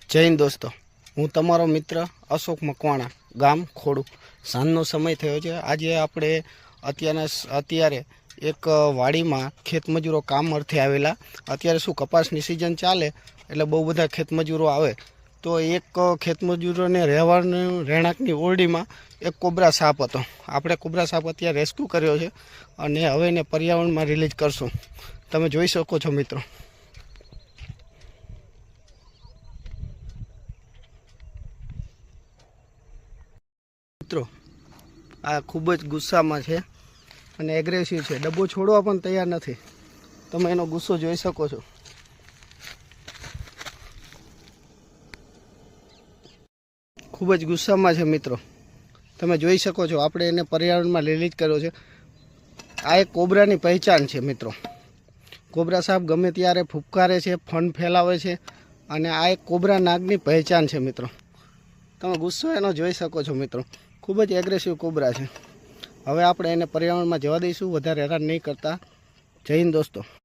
જય હિન્દ દોસ્તો, હું તમારો મિત્ર અશોક મકવાણા, ગામ ખોડુ। સાંજનો સમય થયો છે। આજે આપણે અત્યારે એક વાડીમાં ખેતમજૂરો કામ અર્થે આવેલા। અત્યારે શું કપાસની સિઝન ચાલે એટલે બહુ બધા ખેતમજૂરો આવે, તો એક ખેતમજૂરોને રહેવાનું રહેણાંકની ઓરડીમાં એક કોબરા સાપ હતો। આપણે કોબરા સાપ અત્યારે રેસ્ક્યુ કર્યો છે અને હવે એને પર્યાવરણમાં રિલીઝ કરશું। તમે જોઈ શકો છો મિત્રો। મિત્રો આ ખૂબ જ ગુસ્સામાં છે અને એગ્રેસિવ છે, ડબ્બો છોડવા પણ તૈયાર નથી। તમે એનો ગુસ્સો જોઈ શકો છો। ખૂબ જ ગુસ્સામાં છે મિત્રો, તમે જોઈ શકો છો। આપણે એને પર્યાવરણમાં રિલીઝ કર્યો છે। આ એક કોબરાની પહેચાન છે મિત્રો। કોબરા સાપ ગમે ત્યારે ફૂફકારે છે, ફન ફેલાવે છે અને આ એક કોબરા નાગની પહેચાન છે મિત્રો। તમે ગુસ્સો એનો જોઈ શકો છો મિત્રો। ખૂબ જ એગ્રેસિવ કોબરા છે। હવે આપણે એને પર્યાવરણમાં જવા દઈશું, વધારે હેરાન નહીં કરતા। જય હિન્દ દોસ્તો।